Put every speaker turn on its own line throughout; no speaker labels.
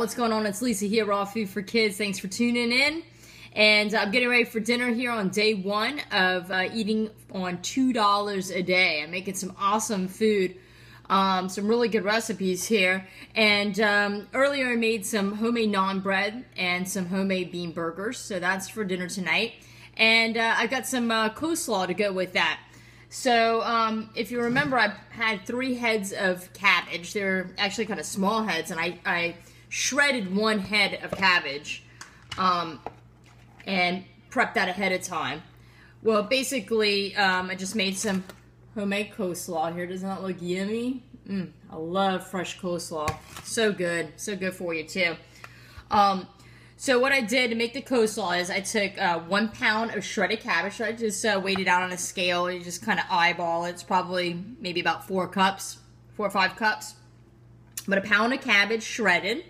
what's going on? It's Lisa here, Raw Food for Kids. Thanks for tuning in. And I'm getting ready for dinner here on day one of eating on $2 a day. I'm making some awesome food, some really good recipes here. And earlier I made some homemade naan bread and some homemade bean burgers. So that's for dinner tonight. And I've got some coleslaw to go with that. So if you remember, I had 3 heads of cabbage. They're actually kind of small heads, and I shredded 1 head of cabbage and prepped that ahead of time. Well, basically, I just made some homemade coleslaw here. Doesn't that look yummy? I love fresh coleslaw. So good for you too. So what I did to make the coleslaw is I took 1 pound of shredded cabbage. So I just weighed it out on a scale. You just kind of eyeball it. It's probably maybe about 4 or 5 cups. But a pound of cabbage shredded.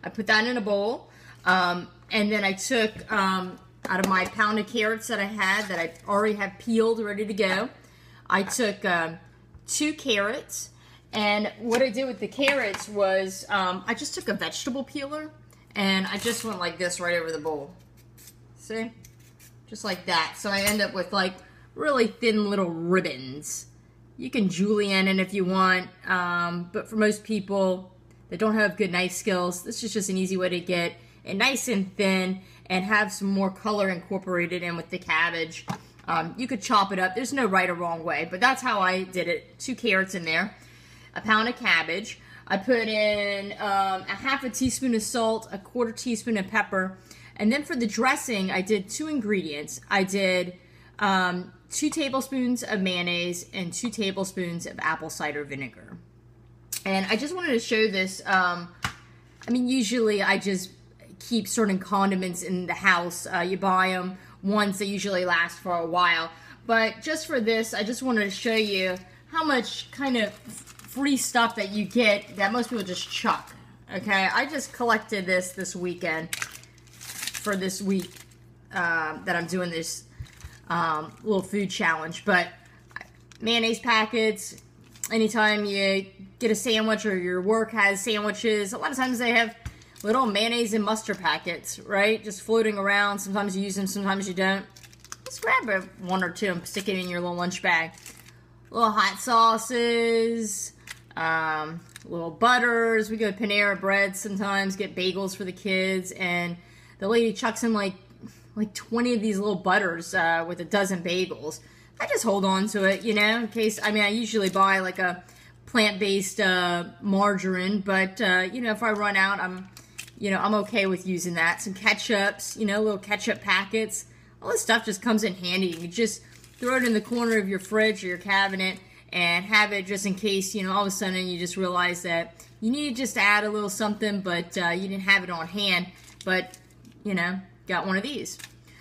I put that in a bowl. And then I took, out of my pound of carrots that I had, that I already have peeled, ready to go, I took 2 carrots. And what I did with the carrots was I just took a vegetable peeler. And I just went like this right over the bowl. See? Just like that. So I end up with like really thin little ribbons. You can julienne it if you want. But for most people that don't have good knife skills, this is just an easy way to get it nice and thin and have some more color incorporated in with the cabbage. You could chop it up. There's no right or wrong way. But that's how I did it. 2 carrots in there. A pound of cabbage. I put in a half a teaspoon of salt, a 1/4 teaspoon of pepper, and then for the dressing, I did 2 ingredients. I did 2 tablespoons of mayonnaise and 2 tablespoons of apple cider vinegar. And I just wanted to show this. I mean, usually I just keep certain condiments in the house. You buy them once, they usually last for a while. But just for this, I just wanted to show you how much kind of free stuff that you get that most people just chuck. Okay, I just collected this weekend for this week that I'm doing this little food challenge. But mayonnaise packets, anytime you get a sandwich or your work has sandwiches, a lot of times they have little mayonnaise and mustard packets, right? Just floating around. Sometimes you use them, sometimes you don't. Just grab 1 or 2 and stick it in your little lunch bag. Little hot sauces, little butters. We go to Panera Bread sometimes, get bagels for the kids, and the lady chucks in like 20 of these little butters with a dozen bagels. I just hold on to it, you know, in case. I mean, I usually buy like a plant-based margarine, but you know, if I run out, I'm okay with using that. Some ketchups, you know, little ketchup packets. All this stuff just comes in handy. You just throw it in the corner of your fridge or your cabinet and have it just in case, you know, all of a sudden you just realize that you need just to add a little something, but you didn't have it on hand, but, you know, got one of these.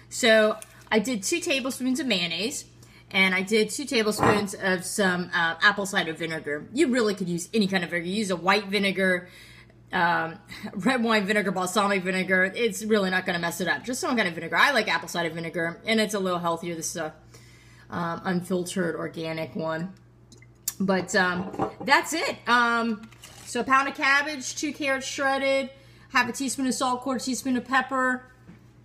So I did 2 tablespoons of mayonnaise, and I did 2 tablespoons of some apple cider vinegar. You really could use any kind of vinegar. Use a white vinegar, red wine vinegar, balsamic vinegar. It's really not going to mess it up. Just some kind of vinegar. I like apple cider vinegar, and it's a little healthier. This is a unfiltered organic one. But that's it. So a pound of cabbage, 2 carrots shredded, half a teaspoon of salt, 1/4 teaspoon of pepper,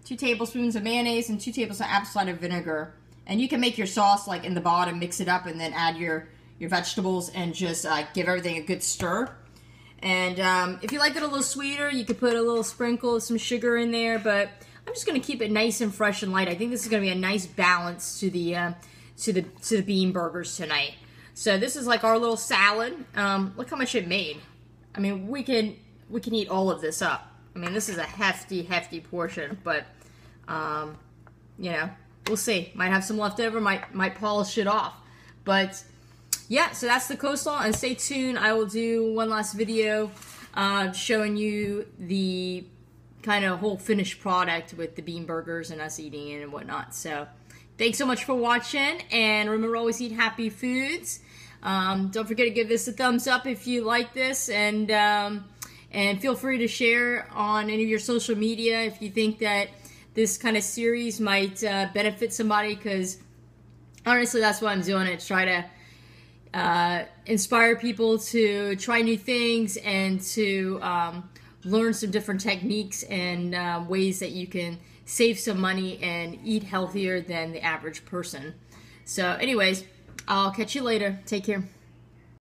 2 tablespoons of mayonnaise, and 2 tablespoons of apple cider vinegar. And you can make your sauce like in the bottom, mix it up, and then add your vegetables and just give everything a good stir. And if you like it a little sweeter, you could put a little sprinkle of some sugar in there. But I'm just going to keep it nice and fresh and light. I think this is going to be a nice balance to the bean burgers tonight. So this is like our little salad. Look how much it made. I mean, we can eat all of this up. I mean, this is a hefty portion, but you know, we'll see. Might have some left over. Might polish it off. But yeah, so that's the coleslaw. And stay tuned. I will do one last video showing you the kind of whole finished product with the bean burgers and us eating it and whatnot. So thanks so much for watching, and remember, always eat happy foods. Don't forget to give this a thumbs up if you like this, and feel free to share on any of your social media if you think that this kind of series might benefit somebody, because honestly, that's why I'm doing it. Try to inspire people to try new things and to learn some different techniques and ways that you can save some money and eat healthier than the average person. So anyways, I'll catch you later. Take care.